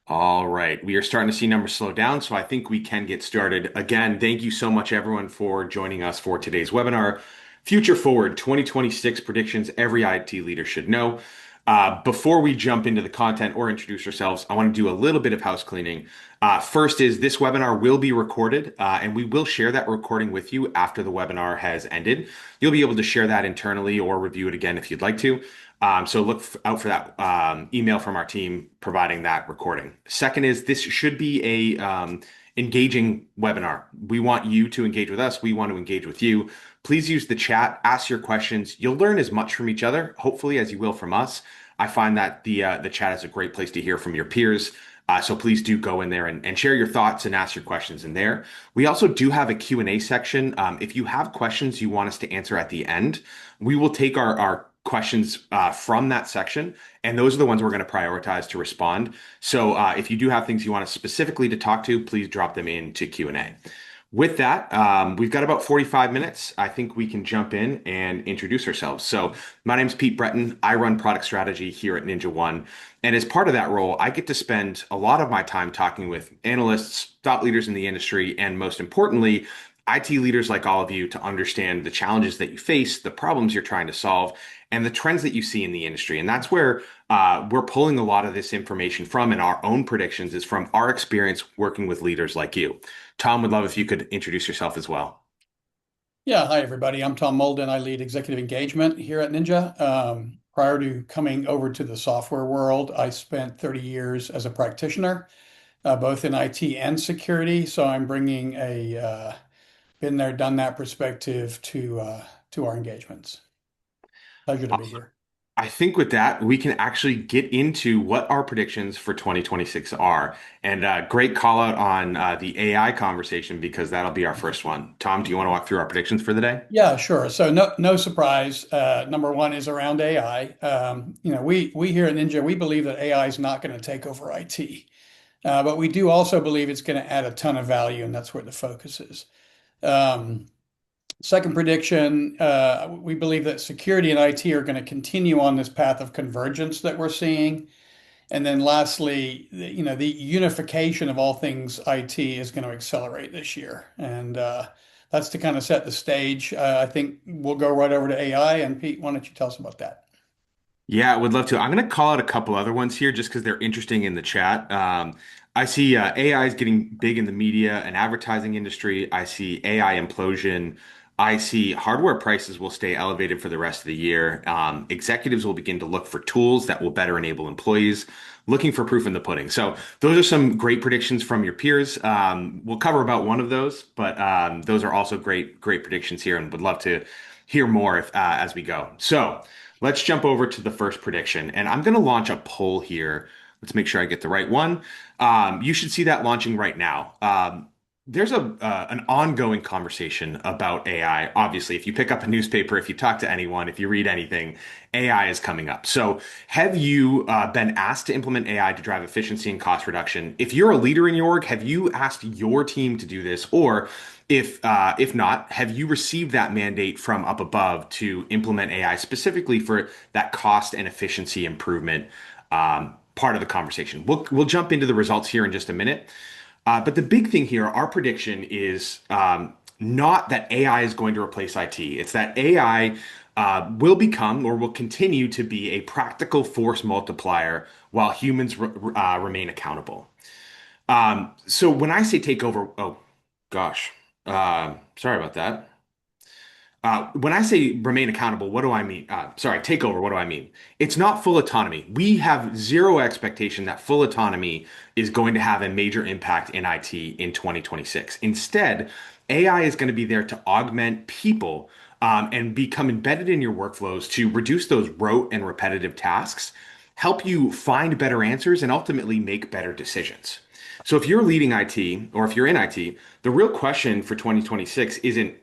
All right, we are starting to see numbers slow down, so I think we can get started. Again, thank you so much, everyone, for joining us for today's webinar, Future Forward 2026 Predictions Every IT Leader Should Know. Before we jump into the content or introduce ourselves, I want to do a little bit of house cleaning. First is this webinar will be recorded, and we will share that recording with you after the webinar has ended. You'll be able to share that internally or review it again if you'd like to. So look out for that email from our team providing that recording. Second is this should be a engaging webinar. We want you to engage with us. We want to engage with you. Please use the chat, ask your questions. You'll learn as much from each other, hopefully, as you will from us. I find that the chat is a great place to hear from your peers. So please do go in there and share your thoughts and ask your questions in there. We also do have a Q&A section. If you have questions you want us to answer at the end, we will take our questions from that section, and those are the ones we're going to prioritize to respond. So if you do have things you want us specifically to talk to, please drop them into Q&A. With that, we've got about 45 minutes. I think we can jump in and introduce ourselves. So my name's Pete Breton. I run product strategy here at Ninja One. And as part of that role, I get to spend a lot of my time talking with analysts, thought leaders in the industry, and most importantly, IT leaders like all of you to understand the challenges that you face, the problems you're trying to solve, and the trends that you see in the industry. And that's where we're pulling a lot of this information from, and our own predictions is from our experience working with leaders like you. Tom, would love if you could introduce yourself as well. Yeah, hi everybody. I'm Tom Molden. I lead executive engagement here at Ninja. Prior to coming over to the software world, I spent 30 years as a practitioner, both in IT and security. So I'm bringing a been there, done that perspective to our engagements. Pleasure to be here. I think with that, we can actually get into what our predictions for 2026 are. And great call out on the AI conversation because that'll be our first one. Tom, do you want to walk through our predictions for the day? Yeah, sure. So no surprise. Number one is around AI. We here at Ninja, we believe that AI is not going to take over IT. But we do also believe it's going to add a ton of value, and that's where the focus is. Um, Second prediction, we believe that security and IT are going to continue on this path of convergence that we're seeing. And then lastly, the unification of all things IT is going to accelerate this year. And that's to kind of set the stage. I think we'll go right over to AI. And Pete, why don't you tell us about that? Yeah, I would love to. I'm going to call out a couple other ones here just because they're interesting in the chat. I see AI is getting big in the media and advertising industry. I see AI implosion. I see hardware prices will stay elevated for the rest of the year. Executives will begin to look for tools that will better enable employees, looking for proof in the pudding. So those are some great predictions from your peers. We'll cover about one of those, but those are also great predictions here, and would love to hear more as we go. So. Let's jump over to the first prediction, and I'm going to launch a poll here. Let's make sure I get the right one. You should see that launching right now. There's an ongoing conversation about AI. Obviously, if you pick up a newspaper, if you talk to anyone, if you read anything, AI is coming up. So, have you been asked to implement AI to drive efficiency and cost reduction? If you're a leader in your org, have you asked your team to do this, or if not, have you received that mandate from up above to implement AI specifically for that cost and efficiency improvement part of the conversation? We'll jump into the results here in just a minute. But the big thing here, our prediction is not that AI is going to replace IT. It's that AI will become or will continue to be a practical force multiplier while humans remain accountable. So when I say take over, oh gosh, sorry about that. When I say remain accountable, what do I mean? Sorry, take over, what do I mean? It's not full autonomy. We have zero expectation that full autonomy is going to have a major impact in IT in 2026. Instead, AI is going to be there to augment people and become embedded in your workflows to reduce those rote and repetitive tasks, help you find better answers, and ultimately make better decisions. So if you're leading IT or if you're in IT, the real question for 2026 isn't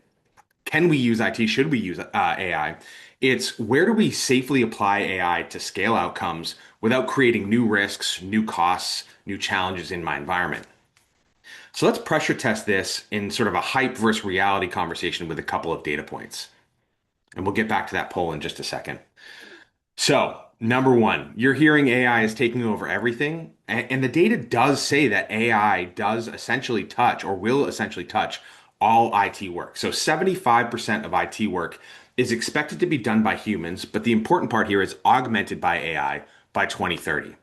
can we use IT? Should we use AI? It's where do we safely apply AI to scale outcomes without creating new risks, new costs, new challenges in my environment? So let's pressure test this in sort of a hype versus reality conversation with a couple of data points. And we'll get back to that poll in just a second. So Number one, you're hearing AI is taking over everything. And the data does say that AI does essentially touch or will essentially touch all IT work. So 75% of IT work is expected to be done by humans, but the important part here is augmented by AI by 2030.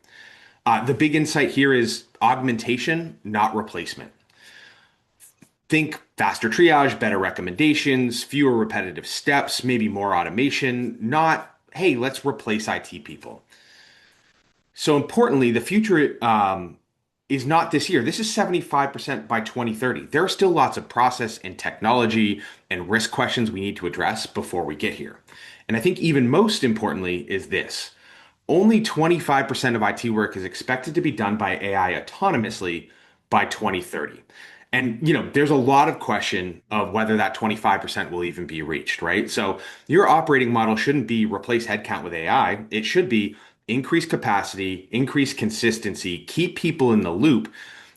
The big insight here is augmentation, not replacement. Think faster triage, better recommendations, fewer repetitive steps, maybe more automation, not, hey, let's replace IT people. So importantly, the future is not this year. This is 75% by 2030. There are still lots of process and technology and risk questions we need to address before we get here. And I think even most importantly is this. Only 25% of IT work is expected to be done by AI autonomously by 2030. And there's a lot of question of whether that 25% will even be reached, right? So your operating model shouldn't be replace headcount with AI. It should be increase capacity, increase consistency, keep people in the loop,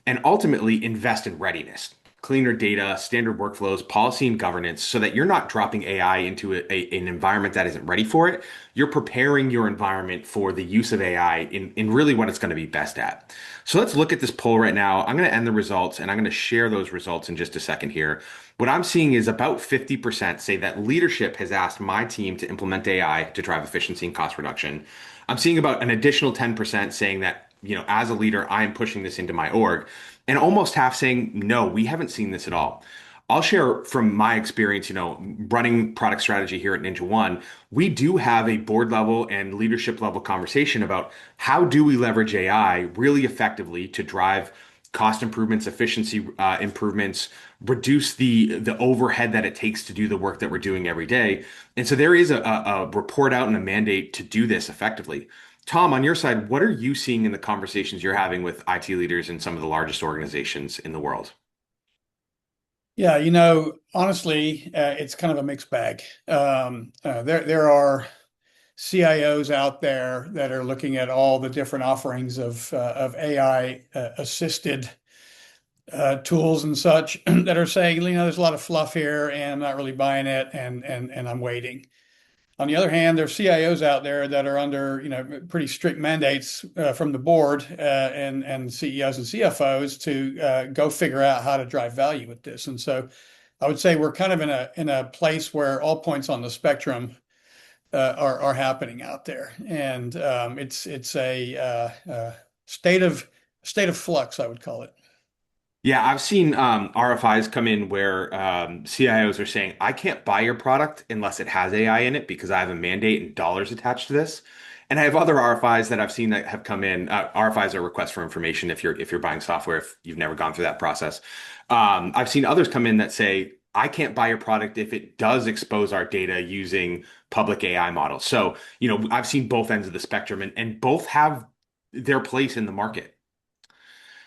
and ultimately invest in readiness. Cleaner data, standard workflows, policy and governance, so that you're not dropping AI into an environment that isn't ready for it. You're preparing your environment for the use of AI in really what it's going to be best at. So let's look at this poll right now. I'm going to end the results and I'm going to share those results in just a second here. What I'm seeing is about 50% say that leadership has asked my team to implement AI to drive efficiency and cost reduction. I'm seeing about an additional 10% saying that, as a leader, I am pushing this into my org, and almost half saying, no, we haven't seen this at all. I'll share from my experience, running product strategy here at Ninja One. We do have a board level and leadership level conversation about how do we leverage AI really effectively to drive cost improvements, efficiency improvements, reduce the overhead that it takes to do the work that we're doing every day. And so there is a report out and a mandate to do this effectively. Tom, on your side, what are you seeing in the conversations you're having with IT leaders in some of the largest organizations in the world? Yeah, honestly, it's kind of a mixed bag. There are CIOs out there that are looking at all the different offerings of AI assisted tools and such that are saying, there's a lot of fluff here, and I'm not really buying it, and I'm waiting. On the other hand, there's CIOs out there that are under, pretty strict mandates from the board and CEOs and CFOs to go figure out how to drive value with this. And so, I would say we're kind of in a place where all points on the spectrum are happening out there, and it's a state of flux, I would call it. Yeah, I've seen RFIs come in where CIOs are saying, I can't buy your product unless it has AI in it because I have a mandate and dollars attached to this. And I have other RFIs that I've seen that have come in. RFIs are requests for information if you're buying software, if you've never gone through that process. I've seen others come in that say, I can't buy your product if it does expose our data using public AI models. So, I've seen both ends of the spectrum and both have their place in the market.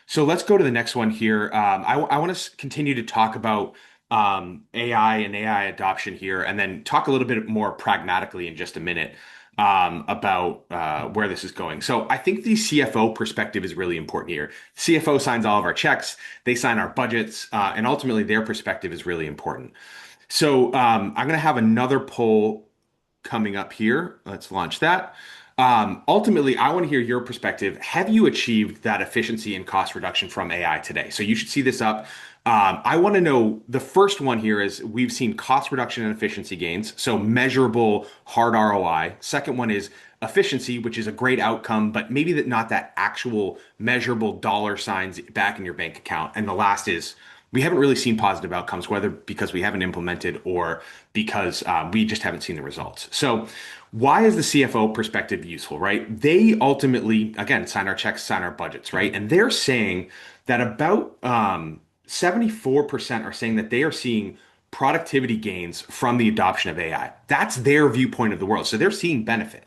So let's go to the next one here. I want to continue to talk about AI and AI adoption here, and then talk a little bit more pragmatically in just a minute about where this is going. So I think the CFO perspective is really important here. CFO signs all of our checks, they sign our budgets, and ultimately their perspective is really important. So I'm going to have another poll coming up here. Let's launch that. Ultimately, I want to hear your perspective. Have you achieved that efficiency and cost reduction from AI today? So you should see this up. I want to know the first one here is we've seen cost reduction and efficiency gains, so measurable hard ROI. Second one is efficiency, which is a great outcome, but maybe not that actual measurable dollar signs back in your bank account. And the last is we haven't really seen positive outcomes, whether because we haven't implemented or because we just haven't seen the results. So, why is the CFO perspective useful, right? They ultimately, again, sign our checks, sign our budgets, right? And they're saying that about 74% are saying that they are seeing productivity gains from the adoption of AI. That's their viewpoint of the world. So they're seeing benefit.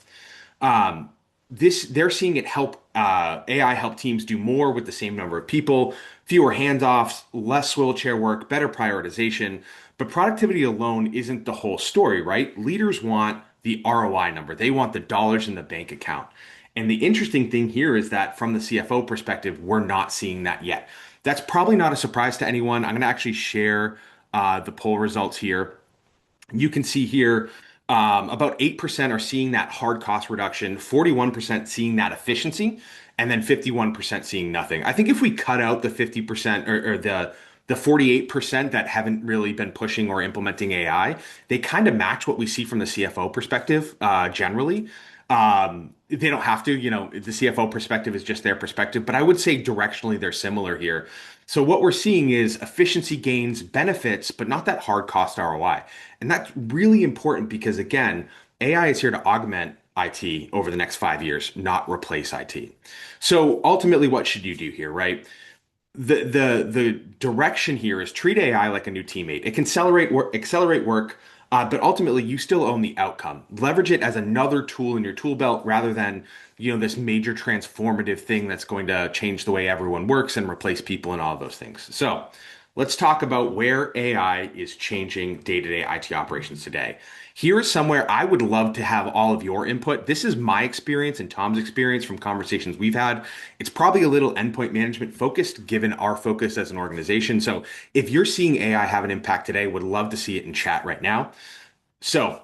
They're seeing it help AI help teams do more with the same number of people, fewer handoffs, less swivel chair work, better prioritization. But productivity alone isn't the whole story, right? Leaders want the ROI number. They want the dollars in the bank account. And the interesting thing here is that from the CFO perspective, we're not seeing that yet. That's probably not a surprise to anyone. I'm going to actually share the poll results here. You can see here About 8% are seeing that hard cost reduction, 41% seeing that efficiency, and then 51% seeing nothing. I think if we cut out the 50% or the 48% that haven't really been pushing or implementing AI, they kind of match what we see from the CFO perspective, generally. They don't have to, the CFO perspective is just their perspective, but I would say directionally they're similar here. So what we're seeing is efficiency gains, benefits, but not that hard cost ROI. And that's really important because, again, AI is here to augment IT over the next 5 years, not replace IT. So ultimately, what should you do here, right? The direction here is treat AI like a new teammate. It can accelerate work, but ultimately you still own the outcome. Leverage it as another tool in your tool belt rather than this major transformative thing that's going to change the way everyone works and replace people and all of those things. So let's talk about where AI is changing day-to-day IT operations today. Here is somewhere I would love to have all of your input. This is my experience and Tom's experience from conversations we've had. It's probably a little endpoint management focused given our focus as an organization. So if you're seeing AI have an impact today, would love to see it in chat right now. So,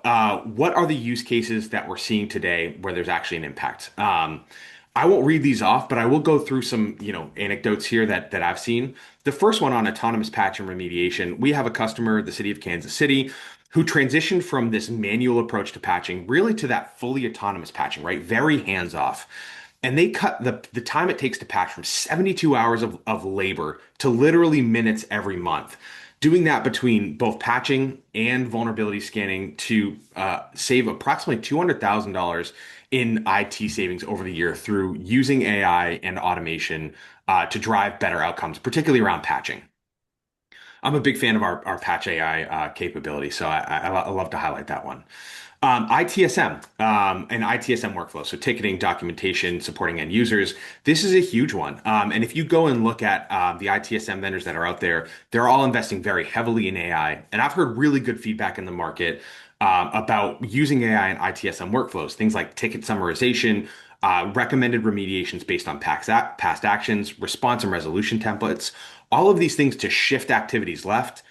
what are the use cases that we're seeing today where there's actually an impact? I won't read these off, but I will go through some, anecdotes here that I've seen. The first one on autonomous patch and remediation, we have a customer, the city of Kansas City, who transitioned from this manual approach to patching really to that fully autonomous patching, right? Very hands off. And they cut the time it takes to patch from 72 hours of labor to literally minutes every month. Doing that between both patching and vulnerability scanning to save approximately $200,000 in IT savings over the year through using AI and automation to drive better outcomes, particularly around patching. I'm a big fan of our Patch AI capability, so I love to highlight that one. ITSM and ITSM workflow, so ticketing, documentation, supporting end users. This is a huge one. And if you go and look at the ITSM vendors that are out there, they're all investing very heavily in AI. And I've heard really good feedback in the market about using AI in ITSM workflows, things like ticket summarization, recommended remediations based on past actions, response and resolution templates, all of these things to shift activities left,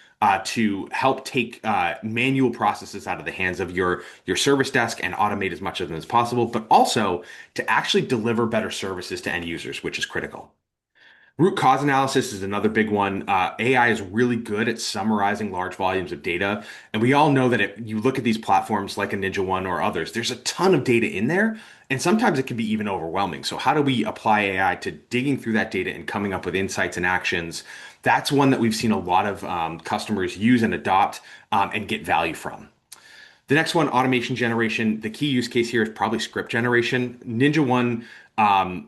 to help take manual processes out of the hands of your service desk and automate as much of them as possible, but also to actually deliver better services to end users, which is critical. Root cause analysis is another big one. AI is really good at summarizing large volumes of data. And we all know that if you look at these platforms like a Ninja One or others, there's a ton of data in there. And sometimes it can be even overwhelming. So, how do we apply AI to digging through that data and coming up with insights and actions? That's one that we've seen a lot of customers use and adopt and get value from. The next one, automation generation. The key use case here is probably script generation. Ninja One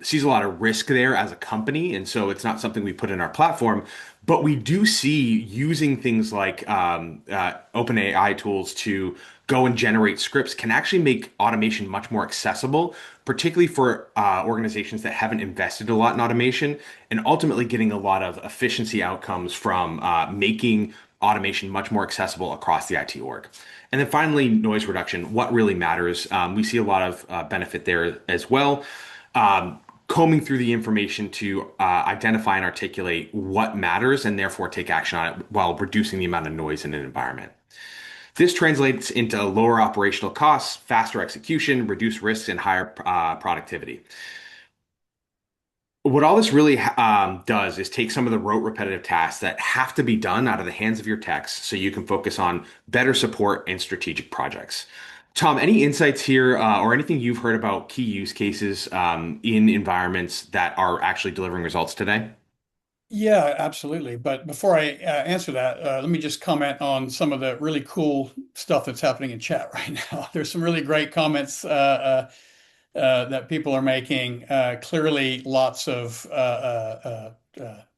sees a lot of risk there as a company, and so it's not something we put in our platform. But we do see using things like OpenAI tools to go and generate scripts can actually make automation much more accessible, particularly for organizations that haven't invested a lot in automation, and ultimately getting a lot of efficiency outcomes from making automation much more accessible across the IT org. And then finally, noise reduction, what really matters. We see a lot of benefit there as well. Combing through the information to identify and articulate what matters and therefore take action on it while reducing the amount of noise in an environment. This translates into lower operational costs, faster execution, reduced risks, and higher productivity. What all this really does is take some of the rote repetitive tasks that have to be done out of the hands of your techs so you can focus on better support and strategic projects. Tom, any insights here or anything you've heard about key use cases in environments that are actually delivering results today? Yeah, absolutely. But before I answer that, let me just comment on some of the really cool stuff that's happening in chat right now. There's some really great comments that people are making. Clearly, lots of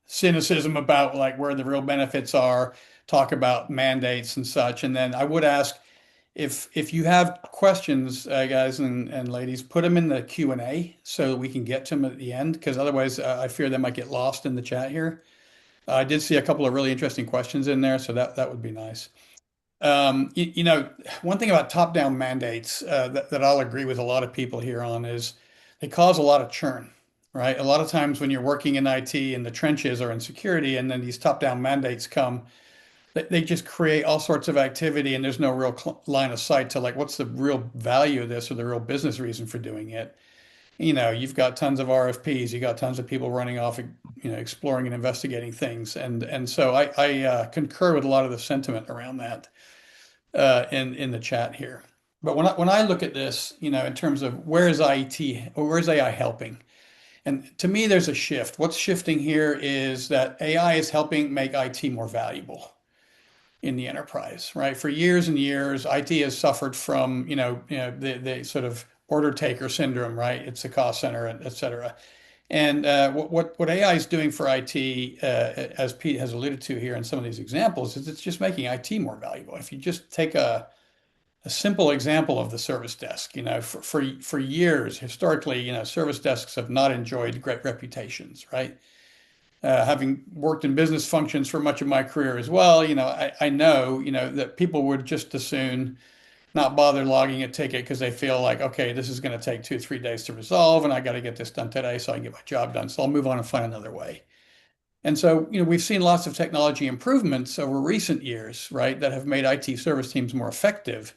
cynicism about like where the real benefits are. Talk about mandates and such. And then I would ask if you have questions, guys and ladies, put them in the Q&A so that we can get to them at the end. Because otherwise, I fear they might get lost in the chat here. I did see a couple of really interesting questions in there, so that would be nice. One thing about top-down mandates that I'll agree with a lot of people here on is they cause a lot of churn, right? A lot of times when you're working in IT and the trenches or in security, and then these top-down mandates come, they just create all sorts of activity, and there's no real line of sight to like what's the real value of this or the real business reason for doing it. You've got tons of RFPs, you got tons of people running off, exploring and investigating things, and so I concur with a lot of the sentiment around that in the chat here. But when I look at this, in terms of where is IT or where is AI helping? And to me, there's a shift. What's shifting here is that AI is helping make IT more valuable in the enterprise, right? For years and years, IT has suffered from, the sort of order taker syndrome, right? It's a cost center, et cetera. And what AI is doing for IT, as Pete has alluded to here in some of these examples, is it's just making IT more valuable. If you just take a simple example of the service desk, for years, historically, service desks have not enjoyed great reputations, right? Having worked in business functions for much of my career as well, I know, that people would just as soon not bother logging a ticket because they feel like, okay, this is going to take 2, 3 days to resolve, and I got to get this done today so I can get my job done. So I'll move on and find another way. And so, we've seen lots of technology improvements over recent years, right, that have made IT service teams more effective.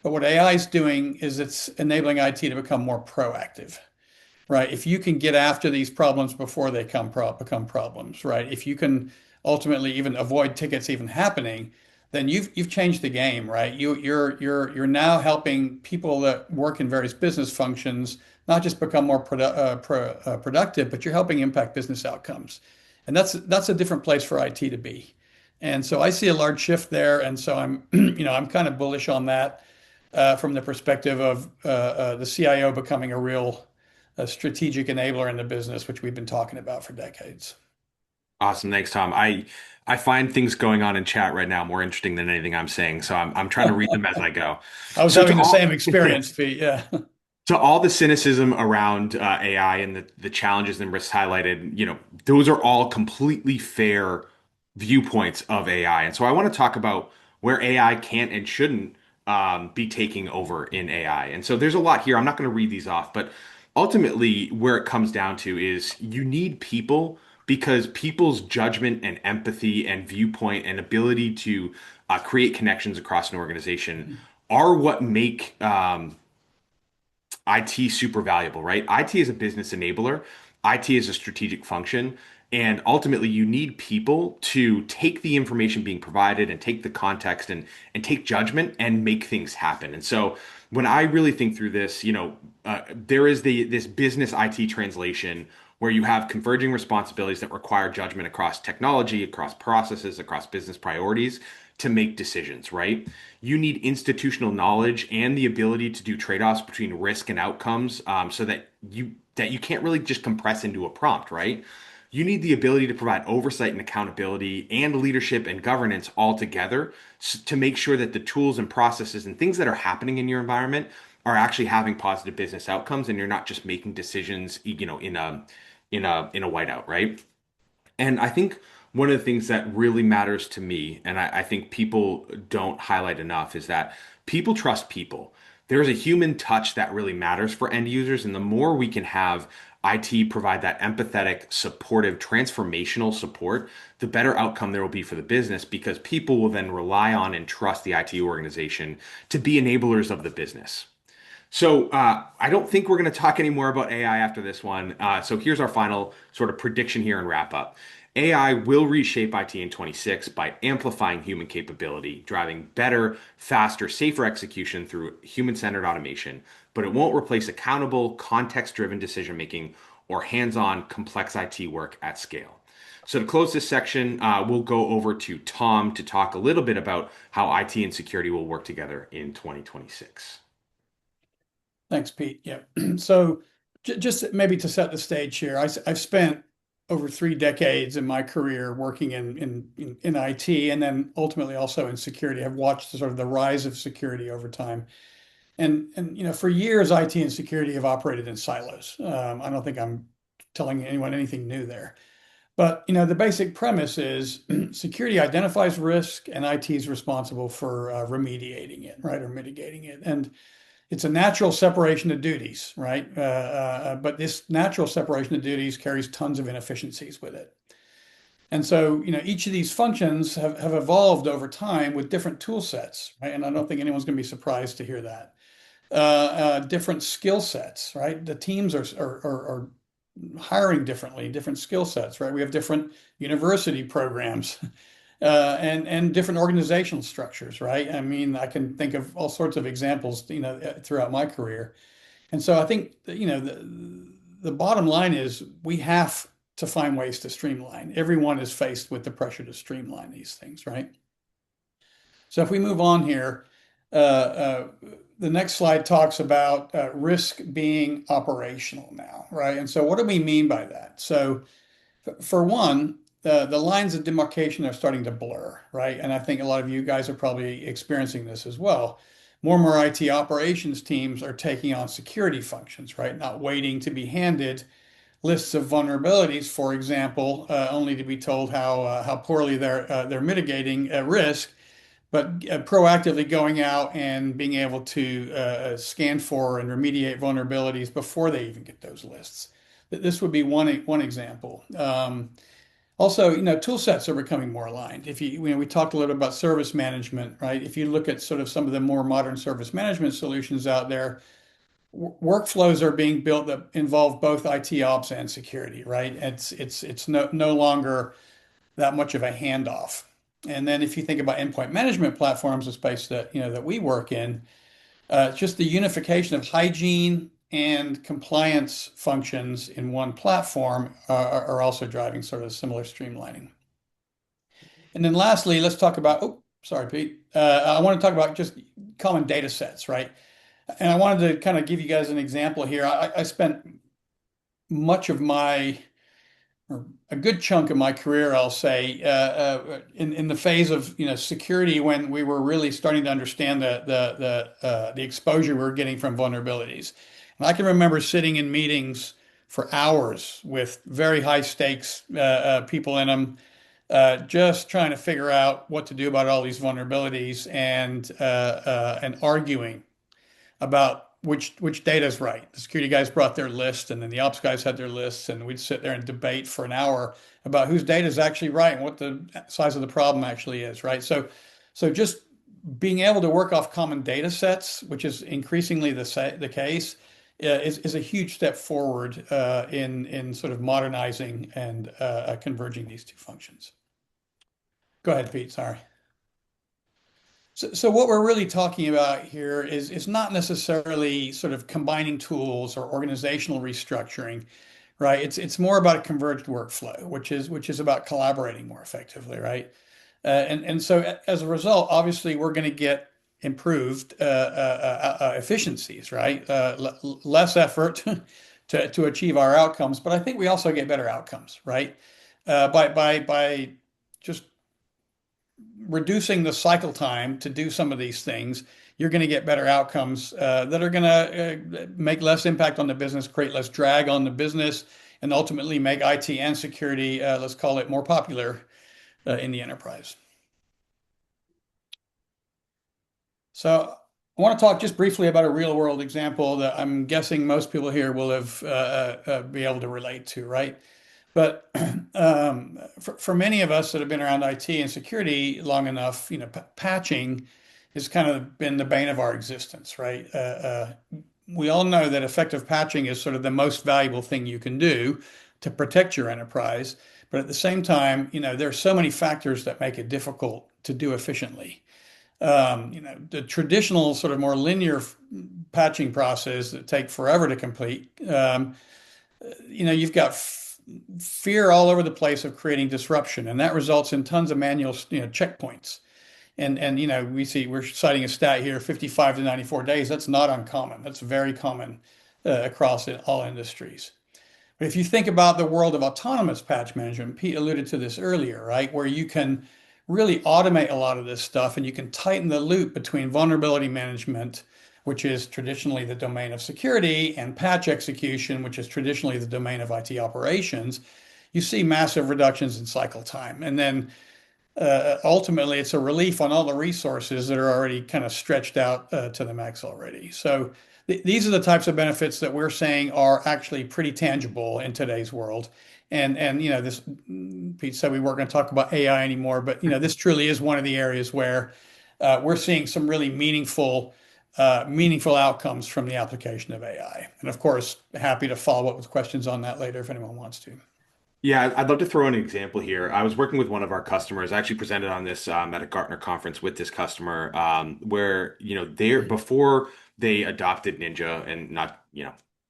But what AI is doing is it's enabling IT to become more proactive, right? If you can get after these problems before they become problems, right? If you can ultimately even avoid tickets even happening, then you've changed the game, right? You're now helping people that work in various business functions not just become more productive, but you're helping impact business outcomes, and that's a different place for IT to be. And so I see a large shift there, and so I'm I'm kind of bullish on that from the perspective of the CIO becoming a real strategic enabler in the business, which we've been talking about for decades. Awesome. Thanks, Tom. I find things going on in chat right now more interesting than anything I'm saying, so I'm trying to read them as I go. I was So to having the all same experience, Pete. Yeah. to all the cynicism around AI and the challenges and risks highlighted, those are all completely fair viewpoints of AI. And so I want to talk about where AI can't and shouldn't be taking over in AI. And so there's a lot here. I'm not going to read these off, but ultimately, where it comes down to is you need people because people's judgment and empathy and viewpoint and ability to create connections across an organization are what make IT super valuable, right? IT is a business enabler. IT is a strategic function. And ultimately, you need people to take the information being provided and take the context and take judgment and make things happen. And so, when I really think through this, there is this business IT translation where you have converging responsibilities that require judgment across technology, across processes, across business priorities to make decisions, right? You need institutional knowledge and the ability to do trade-offs between risk and outcomes, so that you can't really just compress into a prompt, right? You need the ability to provide oversight and accountability and leadership and governance all together to make sure that the tools and processes and things that are happening in your environment are actually having positive business outcomes and you're not just making decisions, in a whiteout, right? And I think one of the things that really matters to me, and I think people don't highlight enough, is that people trust people. There's a human touch that really matters for end users. And the more we can have IT provide that empathetic, supportive, transformational support, the better outcome there will be for the business because people will then rely on and trust the IT organization to be enablers of the business. So I don't think we're going to talk any more about AI after this one. So here's our final sort of prediction here and wrap up. AI will reshape IT in 26 by amplifying human capability, driving better, faster, safer execution through human-centered automation, but it won't replace accountable, context-driven decision making or hands-on complex IT work at scale. So to close this section, we'll go over to Tom to talk a little bit about how IT and security will work together in 2026. Thanks, Pete. Yeah. So just maybe to set the stage here, I've spent over 3 decades in my career working in IT and then ultimately also in security. I've watched sort of the rise of security over time. And for years, IT and security have operated in silos. I don't think I'm telling anyone anything new there. But the basic premise is security identifies risk and IT is responsible for remediating it, right, or mitigating it. And it's a natural separation of duties, right? But this natural separation of duties carries tons of inefficiencies with it. And so, each of these functions have evolved over time with different tool sets, right? And I don't think anyone's going to be surprised to hear that. Different skill sets, right? The teams are hiring differently, different skill sets, right? We have different university programs and different organizational structures, right? I mean, I can think of all sorts of examples, throughout my career. And so I think, the bottom line is we have to find ways to streamline. Everyone is faced with the pressure to streamline these things, right? So if we move on here, the next slide talks about risk being operational now, right? And so what do we mean by that? So for one, the lines of demarcation are starting to blur, right? And I think a lot of you guys are probably experiencing this as well. More and more IT operations teams are taking on security functions, right? Not waiting to be handed lists of vulnerabilities, for example, only to be told how poorly they're mitigating risk, but proactively going out and being able to scan for and remediate vulnerabilities before they even get those lists. This would be one example. Also, tool sets are becoming more aligned. If we talked a little about service management, right? If you look at sort of some of the more modern service management solutions out there, workflows are being built that involve both IT ops and security, right? It's no longer that much of a handoff. And then if you think about endpoint management platforms, a space that we work in, just the unification of hygiene and compliance functions in one platform are also driving sort of similar streamlining. And then lastly, let's talk about, oh, sorry, Pete. I want to talk about just common data sets, right? And I wanted to kind of give you guys an example here. I spent much of my, or a good chunk of my career, I'll say, in the phase of security when we were really starting to understand the exposure we were getting from vulnerabilities. And I can remember sitting in meetings for hours with very high stakes people in them, just trying to figure out what to do about all these vulnerabilities and arguing about which data is right. The security guys brought their list, and then the ops guys had their lists, and we'd sit there and debate for an hour about whose data is actually right and what the size of the problem actually is, right? So just being able to work off common data sets, which is increasingly the case, is a huge step forward in sort of modernizing and converging these two functions. Go ahead, Pete. Sorry. So what we're really talking about here is not necessarily sort of combining tools or organizational restructuring, right? It's more about a converged workflow, which is about collaborating more effectively, right? And so as a result, obviously, we're going to get improved efficiencies, right? Less effort to achieve our outcomes, but I think we also get better outcomes, right? By just reducing the cycle time to do some of these things, you're going to get better outcomes that are going to make less impact on the business, create less drag on the business, and ultimately make IT and security, let's call it, more popular in the enterprise. So I want to talk just briefly about a real world example that I'm guessing most people here will have be able to relate to, right? But for many of us that have been around IT and security long enough, patching has kind of been the bane of our existence, right? We all know that effective patching is sort of the most valuable thing you can do to protect your enterprise. But at the same time, there are so many factors that make it difficult to do efficiently. The traditional sort of more linear patching process that take forever to complete. You've got fear all over the place of creating disruption, and that results in tons of manual, checkpoints. And we're citing a stat here, 55 to 94 days. That's not uncommon. That's very common across all industries. But if you think about the world of autonomous patch management, Pete alluded to this earlier, right? Where you can really automate a lot of this stuff and you can tighten the loop between vulnerability management, which is traditionally the domain of security, and patch execution, which is traditionally the domain of IT operations. You see massive reductions in cycle time. And then ultimately, it's a relief on all the resources that are already kind of stretched out to the max already. So these are the types of benefits that we're saying are actually pretty tangible in today's world. And this Pete said we weren't going to talk about AI anymore, but this truly is one of the areas where we're seeing some really meaningful outcomes from the application of AI. And of course, happy to follow up with questions on that later if anyone wants to. Yeah, I'd love to throw in an example here. I was working with one of our customers. I actually presented on this at a Gartner conference with this customer, where they're before they adopted Ninja, and not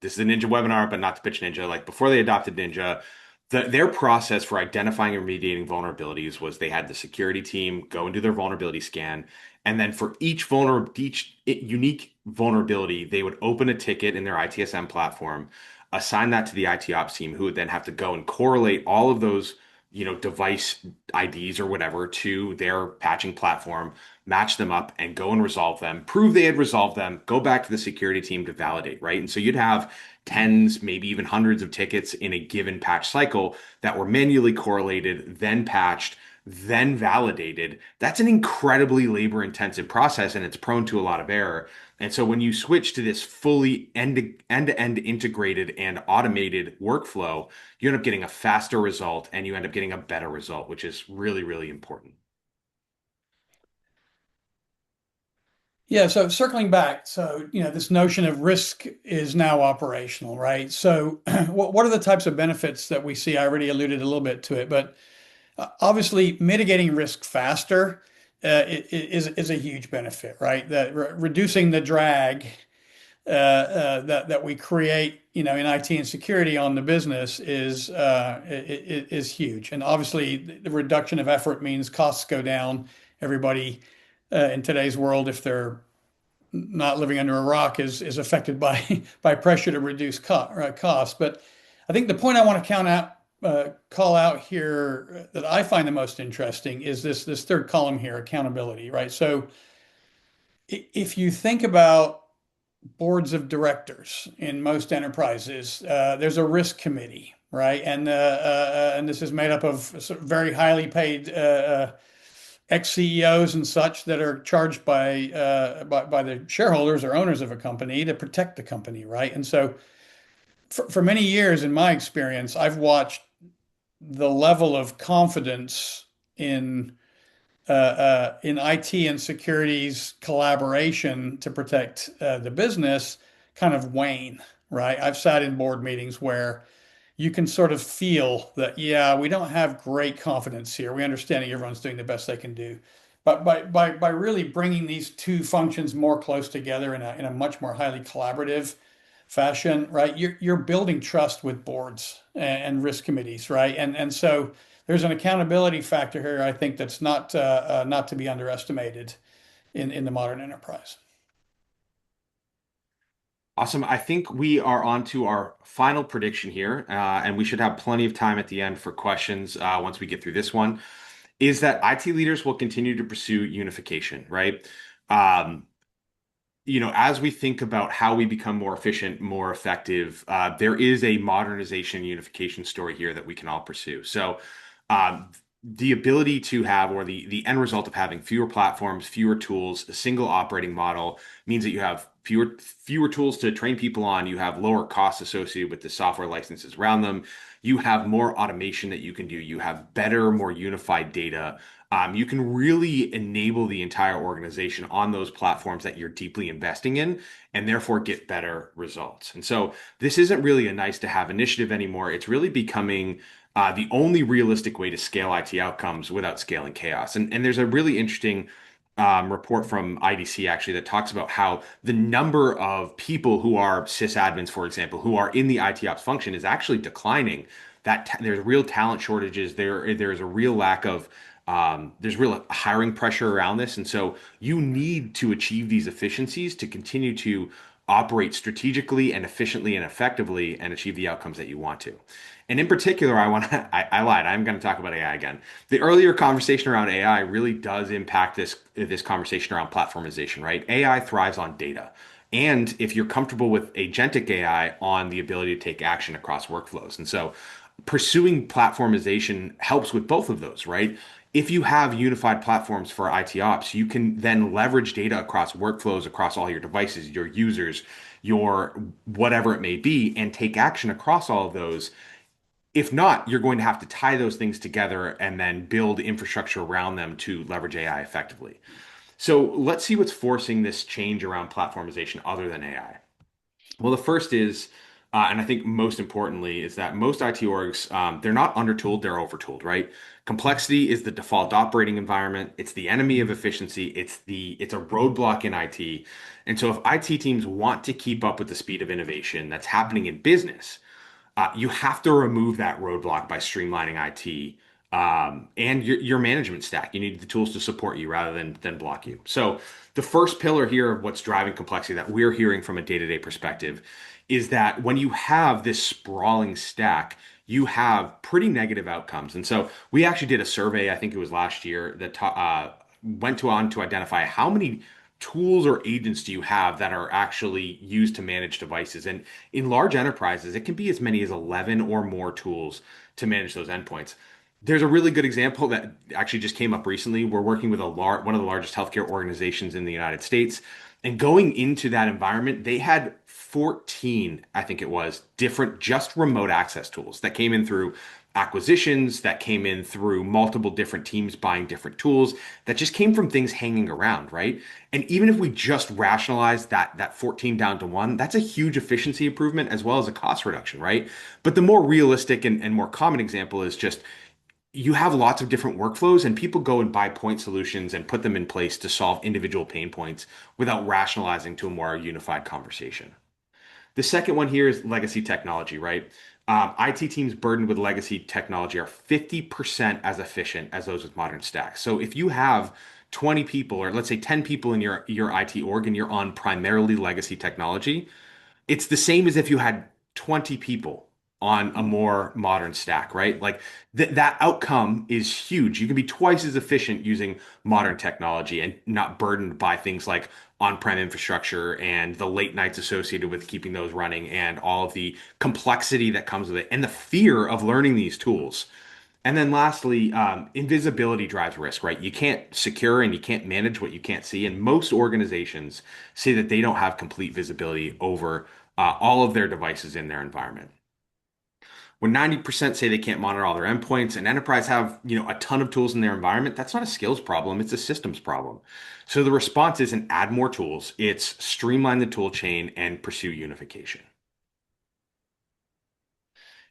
this is a Ninja webinar, but not to pitch Ninja. Like before they adopted Ninja, their process for identifying and remediating vulnerabilities was they had the security team go and do their vulnerability scan, and then for each unique vulnerability, they would open a ticket in their ITSM platform, assign that to the IT ops team, who would then have to go and correlate all of those, device IDs or whatever to their patching platform, match them up and go and resolve them, prove they had resolved them, go back to the security team to validate, right? And so you'd have tens, maybe even hundreds of tickets in a given patch cycle that were manually correlated, then patched, then validated. That's an incredibly labor intensive process and it's prone to a lot of error. And so when you switch to this fully end-to-end integrated and automated workflow, you end up getting a faster result and you end up getting a better result, which is really, really important. Yeah, so circling back, so this notion of risk is now operational, right? So what are the types of benefits that we see? I already alluded a little bit to it, but obviously mitigating risk faster is a huge benefit, right? That reducing the drag that we create, in IT and security on the business is huge. And obviously, the reduction of effort means costs go down. Everybody in today's world, if they're not living under a rock, is affected by by pressure to reduce costs. But I think the point I want to call out here that I find the most interesting is this third column here, accountability, right? So if you think about boards of directors in most enterprises, there's a risk committee, right? And this is made up of sort of very highly paid ex-CEOs and such that are charged by the shareholders or owners of a company to protect the company, right? And so for many years, in my experience, I've watched the level of confidence in IT and security's collaboration to protect the business kind of wane, right? I've sat in board meetings where you can sort of feel that, yeah, we don't have great confidence here. We understand that everyone's doing the best they can do. But by really bringing these two functions more close together in a much more highly collaborative fashion, right? You're building trust with boards and risk committees, right? And so there's an accountability factor here, I think, that's not to be underestimated in the modern enterprise. Awesome. I think we are on to our final prediction here, and we should have plenty of time at the end for questions once we get through this one. Is that IT leaders will continue to pursue unification, right? Um, as we think about how we become more efficient, more effective, there is a modernization unification story here that we can all pursue. So, um, the ability to have, or the end result of having fewer platforms, fewer tools, a single operating model means that you have fewer tools to train people on. You have lower costs associated with the software licenses around them. You have more automation that you can do. You have better, more unified data. You can really enable the entire organization on those platforms that you're deeply investing in and therefore get better results. And so this isn't really a nice to have initiative anymore. It's really becoming the only realistic way to scale IT outcomes without scaling chaos. And there's a really interesting report from IDC actually that talks about how the number of people who are sysadmins, for example, who are in the IT ops function is actually declining. There's real talent shortages. There's a real lack of there's real hiring pressure around this. And so you need to achieve these efficiencies to continue to operate strategically and efficiently and effectively and achieve the outcomes that you want to. And in particular, I lied. I'm going to talk about AI again. The earlier conversation around AI really does impact this conversation around platformization, right? AI thrives on data. And if you're comfortable with agentic AI, on the ability to take action across workflows. And so pursuing platformization helps with both of those, right? If you have unified platforms for IT ops, you can then leverage data across workflows, across all your devices, your users, your whatever it may be, and take action across all of those If not, you're going to have to tie those things together and then build infrastructure around them to leverage AI effectively. So let's see what's forcing this change around platformization other than AI. Well, the first is, and I think most importantly, is that most IT orgs, they're not undertooled, they're overtooled, right? Complexity is the default operating environment. It's the enemy of efficiency. It's a roadblock in IT. And so if IT teams want to keep up with the speed of innovation that's happening in business, you have to remove that roadblock by streamlining IT and your management stack. You need the tools to support you rather than block you. So the first pillar here of what's driving complexity that we're hearing from a day-to-day perspective is that when you have this sprawling stack, you have pretty negative outcomes. And so we actually did a survey, I think it was last year, that went on to identify how many tools or agents do you have that are actually used to manage devices. And in large enterprises, it can be as many as 11 or more tools to manage those endpoints. There's a really good example that actually just came up recently. We're working with one of the largest healthcare organizations in the United States. And going into that environment, they had 14, I think it was, different just remote access tools that came in through acquisitions, that came in through multiple different teams buying different tools, that just came from things hanging around, right? And even if we just rationalize that 14 down to one, that's a huge efficiency improvement as well as a cost reduction, right? But the more realistic and more common example is just you have lots of different workflows and people go and buy point solutions and put them in place to solve individual pain points without rationalizing to a more unified conversation. The second one here is legacy technology, right? IT teams burdened with legacy technology are 50% as efficient as those with modern stacks. So if you have 20 people, or let's say 10 people in your IT org and you're on primarily legacy technology, it's the same as if you had 20 people on a more modern stack, right? Like that outcome is huge. You can be twice as efficient using modern technology and not burdened by things like on-prem infrastructure and the late nights associated with keeping those running and all of the complexity that comes with it and the fear of learning these tools. And then lastly, invisibility drives risk, right? You can't secure and you can't manage what you can't see. And most organizations say that they don't have complete visibility over all of their devices in their environment. When 90% say they can't monitor all their endpoints and enterprise have, a ton of tools in their environment, that's not a skills problem, it's a systems problem. So the response isn't add more tools, it's streamline the tool chain and pursue unification.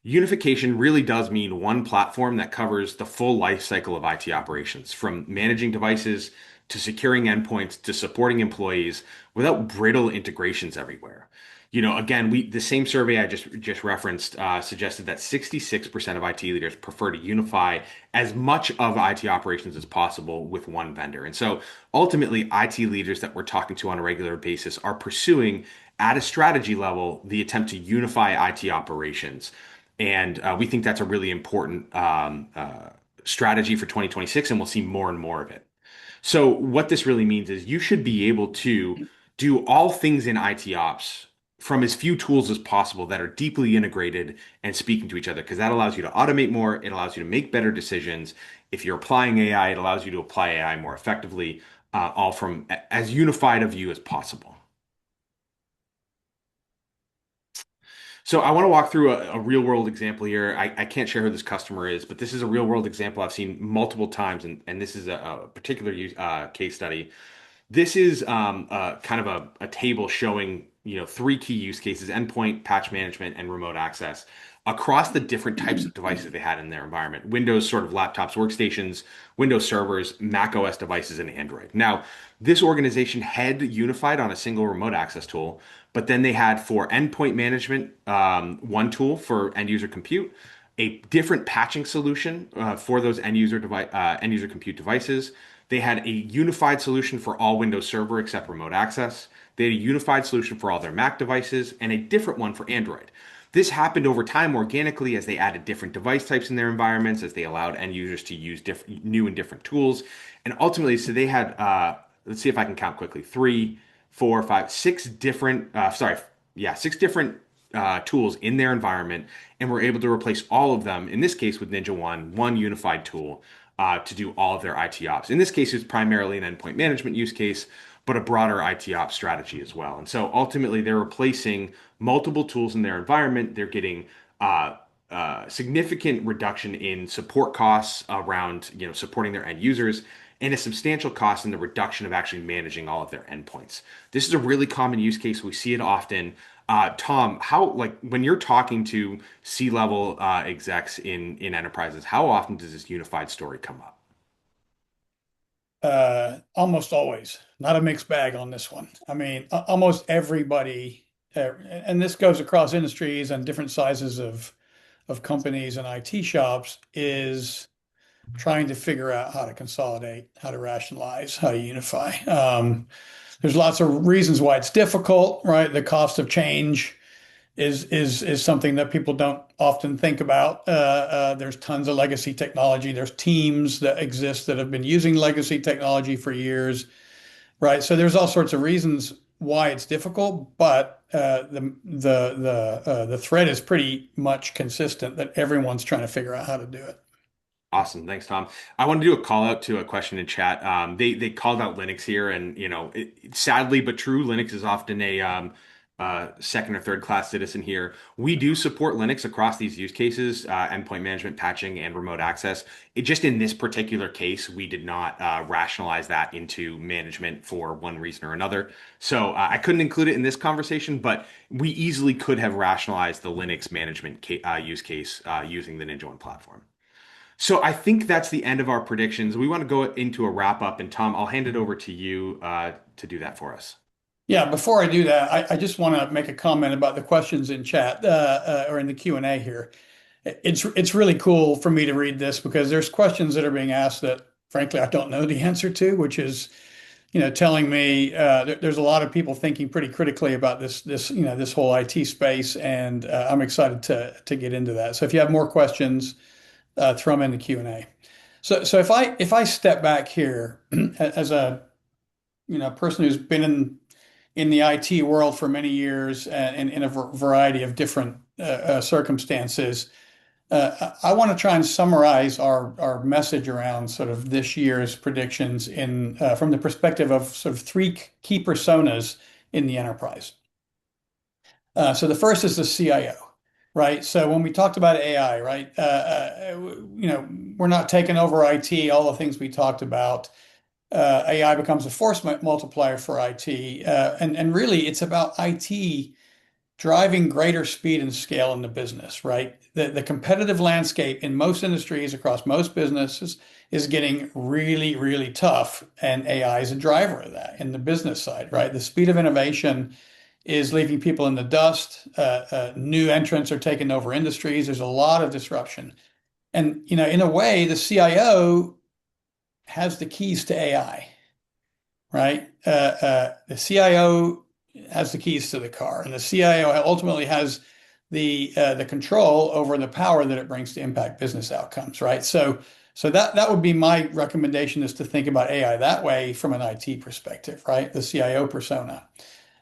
Unification really does mean one platform that covers the full life cycle of IT operations, from managing devices to securing endpoints to supporting employees without brittle integrations everywhere. Again, the same survey I just referenced suggested that 66% of IT leaders prefer to unify as much of IT operations as possible with one vendor. And so ultimately, IT leaders that we're talking to on a regular basis are pursuing at a strategy level the attempt to unify IT operations. And we think that's a really important strategy for 2026, and we'll see more and more of it. So, what this really means is you should be able to do all things in IT ops from as few tools as possible that are deeply integrated and speaking to each other, because that allows you to automate more, it allows you to make better decisions. If you're applying AI, it allows you to apply AI more effectively, all from as unified a view as possible. So I want to walk through a real world example here. I can't share who this customer is, but this is a real world example I've seen multiple times, and this is a particular case study. This is kind of a table showing, three key use cases: endpoint, patch management, and remote access across the different types of devices they had in their environment. Windows sort of laptops, workstations, Windows servers, Mac OS devices, and Android. Now, this organization had unified on a single remote access tool, but then they had for endpoint management, one tool for end user compute, a different patching solution for those end user compute devices. They had a unified solution for all Windows Server except remote access. They had a unified solution for all their Mac devices and a different one for Android. This happened over time organically as they added different device types in their environments, as they allowed end users to use new and different tools. And ultimately, so they had, let's see if I can count quickly, three, four, five, six different, six different tools in their environment, and were able to replace all of them, in this case with Ninja one unified tool to do all of their IT ops. In this case, it's primarily an endpoint management use case, but a broader IT ops strategy as well. And so ultimately, they're replacing multiple tools in their environment. They're getting significant reduction in support costs around, supporting their end users, and a substantial cost in the reduction of actually managing all of their endpoints. This is a really common use case. We see it often. Tom, how like when you're talking to C-level execs in enterprises, how often does this unified story come up? Almost always, not a mixed bag on this one. I mean, almost everybody, and this goes across industries and different sizes of companies and IT shops, is trying to figure out how to consolidate, how to rationalize, how to unify. There's lots of reasons why it's difficult, right? The cost of change is something that people don't often think about. There's tons of legacy technology. There's teams that exist that have been using legacy technology for years, right? So there's all sorts of reasons why it's difficult, but the thread is pretty much consistent that everyone's trying to figure out how to do it. Awesome. Thanks, Tom. I want to do a call out to a question in chat. They called out Linux here, and sadly but true, Linux is often a second or third class citizen here. We do support Linux across these use cases, endpoint management, patching, and remote access. It just in this particular case, we did not rationalize that into management for one reason or another. So I couldn't include it in this conversation, but we easily could have rationalized the Linux management use case using the Ninja One platform. So I think that's the end of our predictions. We want to go into a wrap up, and Tom, I'll hand it over to you to do that for us. Yeah, before I do that, I just want to make a comment about the questions in chat or in the Q&A here. It's really cool for me to read this because there's questions that are being asked that, frankly, I don't know the answer to, which is, telling me there's a lot of people thinking pretty critically about this whole IT space, and I'm excited to get into that. So if you have more questions, throw them in the Q&A. So if I step back here as a person who's been in the IT world for many years and in a variety of different circumstances, I want to try and summarize our message around sort of this year's predictions in from the perspective of sort of three key personas in the enterprise. So the first is the CIO, right? So when we talked about AI, right, we're not taking over IT, all the things we talked about. AI becomes a force multiplier for IT, and really it's about IT driving greater speed and scale in the business, right? The competitive landscape in most industries across most businesses is getting really, really tough, and AI is a driver of that in the business side, right? The speed of innovation is leaving people in the dust. New entrants are taking over industries. There's a lot of disruption. And, in a way, the CIO has the keys to AI, right? The CIO has the keys to the car, and the CIO ultimately has the control over the power that it brings to impact business outcomes, right? So that would be my recommendation, is to think about AI that way from an IT perspective, right? The CIO persona.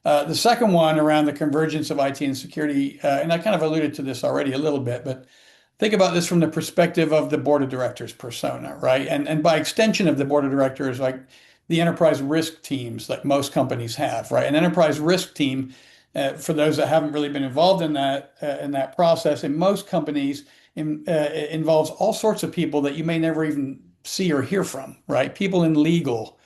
The second one around the convergence of IT and security, and I kind of alluded to this already a little bit, but think about this from the perspective of the board of directors persona, right? And by extension of the board of directors, like the enterprise risk teams that most companies have, right? An enterprise risk team, for those that haven't really been involved in that process, in most companies, involves all sorts of people that you may never even see or hear from, right? People in legal,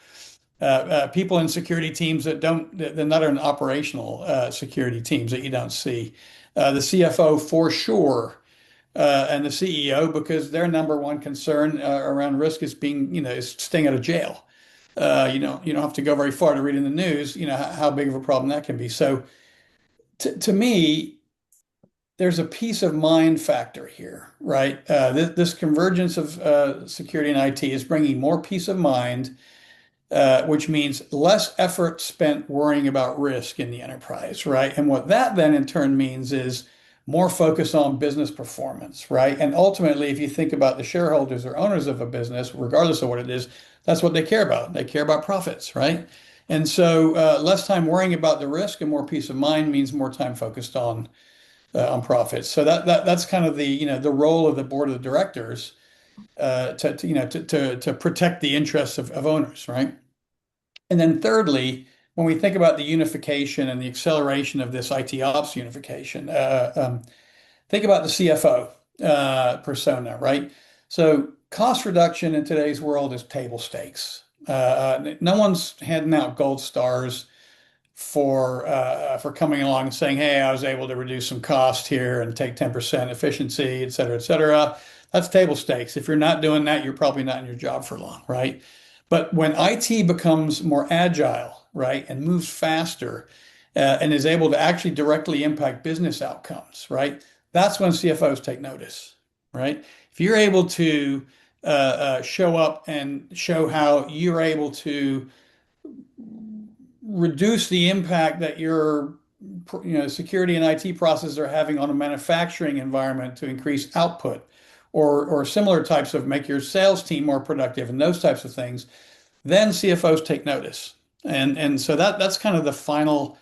people in security teams they're not in operational security teams that you don't see. The CFO for sure, and the CEO, because their number one concern around risk is is staying out of jail. You don't have to go very far to read in the news, how big of a problem that can be. So to me, there's a peace of mind factor here, right? This convergence of security and IT is bringing more peace of mind, which means less effort spent worrying about risk in the enterprise, right? And what that then in turn means is more focus on business performance, right? And ultimately, if you think about the shareholders or owners of a business, regardless of what it is, that's what they care about. They care about profits, right? And so less time worrying about the risk and more peace of mind means more time focused on profits. So that's kind of the role of the board of directors, to protect the interests of owners, right? And then thirdly, when we think about the unification and the acceleration of this IT ops unification, think about the CFO, persona, right? So cost reduction in today's world is table stakes. No one's handing out gold stars for coming along and saying, "Hey, I was able to reduce some cost here and take 10% efficiency, et cetera, et cetera." That's table stakes. If you're not doing that, you're probably not in your job for long, right? But when IT becomes more agile, right, and moves faster, and is able to actually directly impact business outcomes, right? That's when CFOs take notice, right? If you're able to show up and show how you're able to reduce the impact that your security and IT processes are having on a manufacturing environment to increase output, or similar types of make your sales team more productive and those types of things, then CFOs take notice. And so that's kind of the final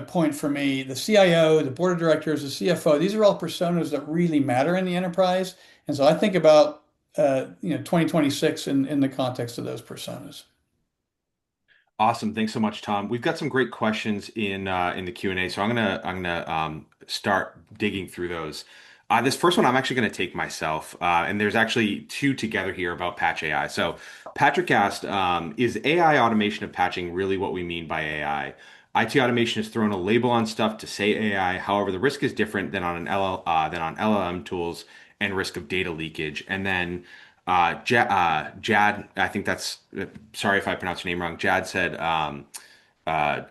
point for me. The CIO, the board of directors, the CFO, these are all personas that really matter in the enterprise. And so I think about 2026 in the context of those personas. Awesome. Thanks so much, Tom. We've got some great questions in the Q&A, so I'm gonna start digging through those. This first one I'm actually gonna take myself, and there's actually two together here about Patch AI. So Patrick asked, is AI automation of patching really what we mean by AI? IT automation has thrown a label on stuff to say AI. However, the risk is different than on than on LLM tools and risk of data leakage. And then Jad, I think that's, sorry if I pronounced your name wrong. Jad said, uh,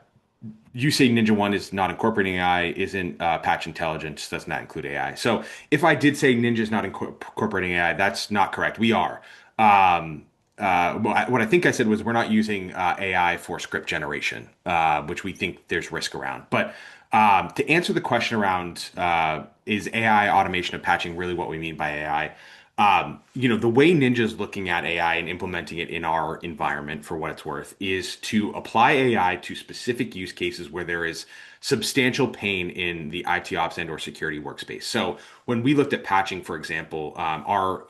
you say Ninja One is not incorporating AI, isn't Patch Intelligence does not include AI. So if I did say Ninja is not incorporating AI, that's not correct. We are. What I think I said was we're not using AI for script generation, which we think there's risk around. But to answer the question around is AI automation of patching really what we mean by AI? The way Ninja's looking at AI and implementing it in our environment, for what it's worth, is to apply AI to specific use cases where there is substantial pain in the IT ops and or security workspace. So when we looked at patching, for example, our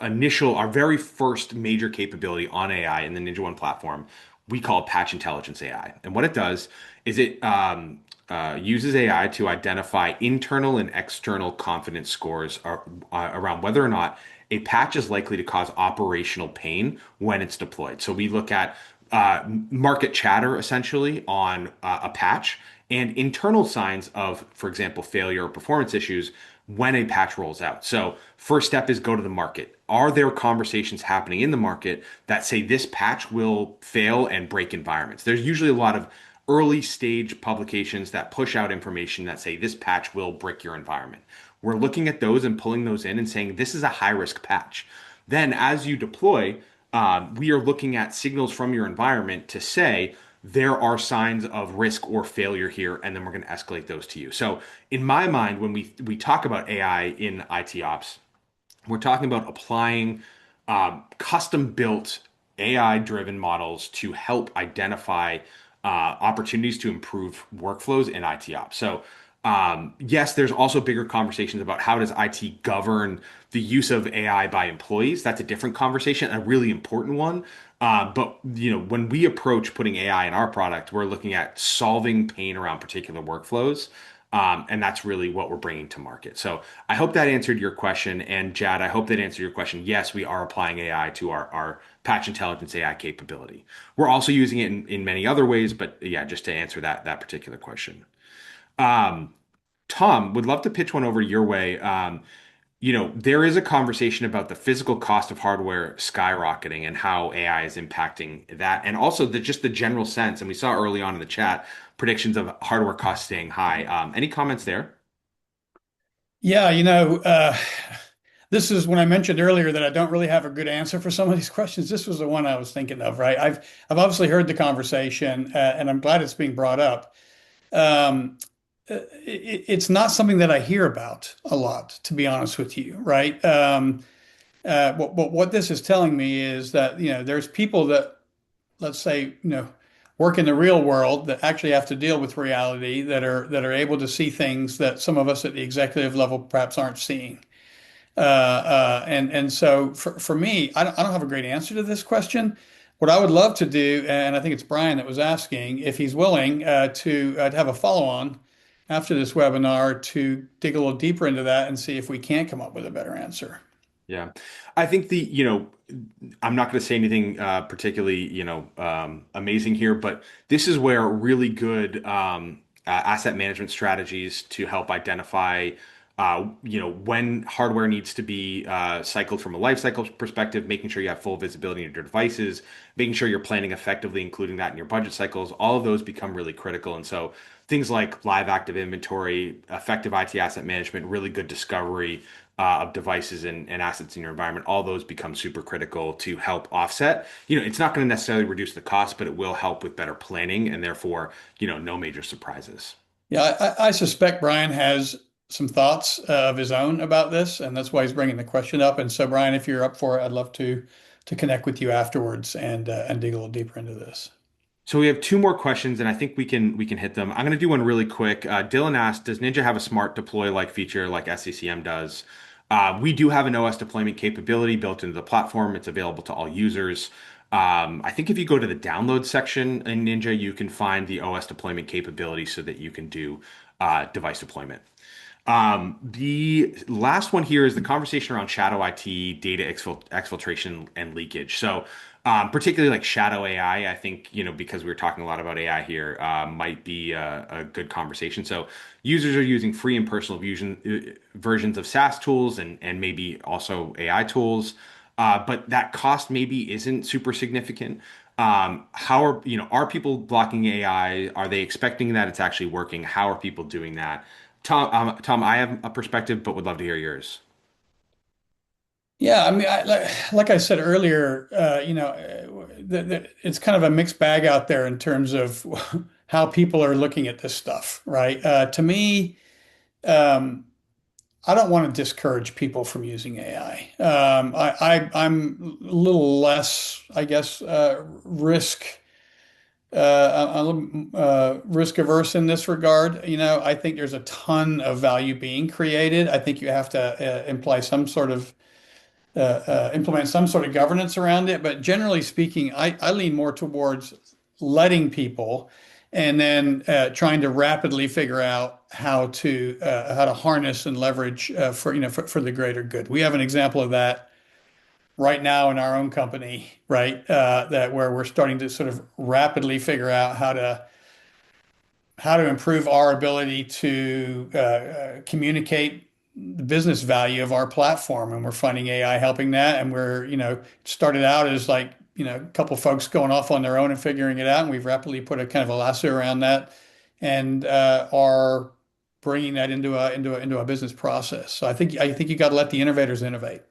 very first major capability on AI in the Ninja One platform, we call Patch Intelligence AI. And what it does is it uses AI to identify internal and external confidence scores around whether or not a patch is likely to cause operational pain when it's deployed. So we look at market chatter essentially on a patch and internal signs of, for example, failure or performance issues when a patch rolls out. So first step is go to the market. Are there conversations happening in the market that say this patch will fail and break environments? There's usually a lot of early stage publications that push out information that say this patch will brick your environment. We're looking at those and pulling those in and saying this is a high risk patch. Then, as you deploy, we are looking at signals from your environment to say there are signs of risk or failure here, and then we're going to escalate those to you. So, in my mind, when we talk about AI in IT ops, we're talking about applying custom built AI driven models to help identify opportunities to improve workflows in IT ops. So, yes, there's also bigger conversations about how does IT govern the use of AI by employees. That's a different conversation, a really important one. But when we approach putting AI in our product, we're looking at solving pain around particular workflows. And that's really what we're bringing to market. So I hope that answered your question. And Jad, I hope that answered your question. Yes, we are applying AI to our Patch Intelligence AI capability. We're also using it in many other ways, but yeah, just to answer that particular question. Um, Tom, would love to pitch one over your way. There is a conversation about the physical cost of hardware skyrocketing and how AI is impacting that, and also just the general sense. And we saw early on in the chat predictions of hardware costs staying high. Any comments there? Yeah, this is when I mentioned earlier that I don't really have a good answer for some of these questions. This was the one I was thinking of, right? I've obviously heard the conversation, and I'm glad it's being brought up. Um, it's not something that I hear about a lot, to be honest with you, right? What this is telling me is that there's people that, let's say, work in the real world that actually have to deal with reality, that are able to see things that some of us at the executive level perhaps aren't seeing. And so for me, I don't have a great answer to this question. What I would love to do, and I think it's Brian that was asking if he's willing to have a follow-on after this webinar to dig a little deeper into that and see if we can come up with a better answer. Yeah. I think I'm not going to say anything particularly, amazing here, but this is where really good asset management strategies to help identify, when hardware needs to be cycled from a life cycle perspective, making sure you have full visibility into your devices, making sure you're planning effectively, including that in your budget cycles. All of those become really critical. And so things like live active inventory, effective IT asset management, really good discovery of devices and assets in your environment, all those become super critical to help offset. It's not going to necessarily reduce the cost, but it will help with better planning and therefore, no major surprises. Yeah, I suspect Brian has some thoughts of his own about this, and that's why he's bringing the question up. And so, Brian, if you're up for it, I'd love to connect with you afterwards and dig a little deeper into this. So we have two more questions, and I think we can hit them. I'm going to do one really quick. Dylan asked, "Does Ninja have a smart deploy like feature like SCCM does?" We do have an OS deployment capability built into the platform. It's available to all users. I think if you go to the download section in Ninja, you can find the OS deployment capability so that you can do device deployment. The last one here is the conversation around shadow IT, data exfiltration, and leakage. So, particularly like shadow AI, I think, because we were talking a lot about AI here, might be a good conversation. So, users are using free and personal versions of SaaS tools and maybe also AI tools, but that cost maybe isn't super significant. Are people blocking AI? Are they expecting that it's actually working? How are people doing that? Tom, I have a perspective, but would love to hear yours. Yeah, I mean, like I said earlier, it's kind of a mixed bag out there in terms of how people are looking at this stuff, right? To me, um, I don't want to discourage people from using AI. I'm a little less, I guess, a little risk averse in this regard. I think there's a ton of value being created. I think you have to implement some sort of governance around it. But generally speaking, I lean more towards letting people and then trying to rapidly figure out how to harness and leverage for the greater good. We have an example of that right now in our own company, right? That where we're starting to sort of rapidly figure out how to improve our ability to communicate the business value of our platform. And we're finding AI helping that. And started out as like, a couple of folks going off on their own and figuring it out. And we've rapidly put a kind of a lasso around that and are bringing that into a business process. So I think you got to let the innovators innovate.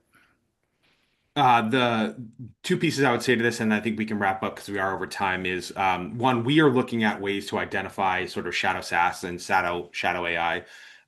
The two pieces I would say to this, and I think we can wrap up because we are over time, is one, we are looking at ways to identify sort of shadow SaaS and shadow AI.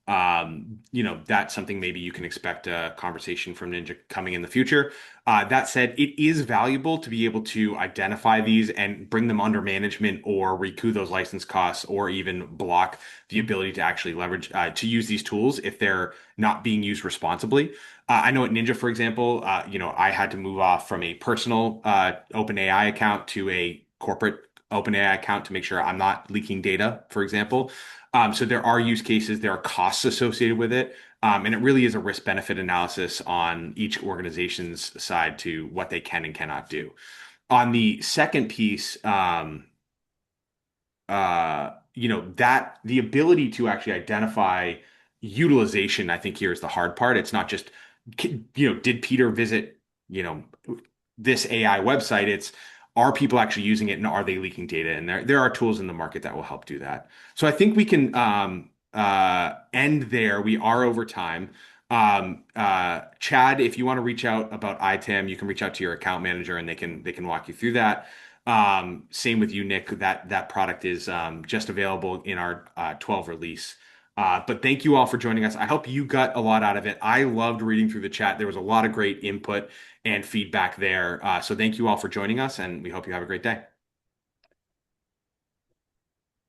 That's something maybe you can expect a conversation from Ninja coming in the future. That said, it is valuable to be able to identify these and bring them under management or recoup those license costs or even block the ability to actually leverage to use these tools if they're not being used responsibly. I know at Ninja, for example, I had to move off from a personal OpenAI account to a corporate OpenAI account to make sure I'm not leaking data, for example. So there are use cases, there are costs associated with it, and it really is a risk-benefit analysis on each organization's side to what they can and cannot do. On the second piece, that the ability to actually identify utilization, I think here is the hard part. It's not just, did Peter visit, you know, this AI website? It's, are people actually using it and are they leaking data? And there are tools in the market that will help do that. So I think we can end there. We are over time. Chad, if you want to reach out about ITAM, you can reach out to your account manager and they can walk you through that. Same with you, Nick. That product is just available in our 12 release. But thank you all for joining us. I hope you got a lot out of it. I loved reading through the chat. There was a lot of great input and feedback there. So thank you all for joining us, and we hope you have a great day.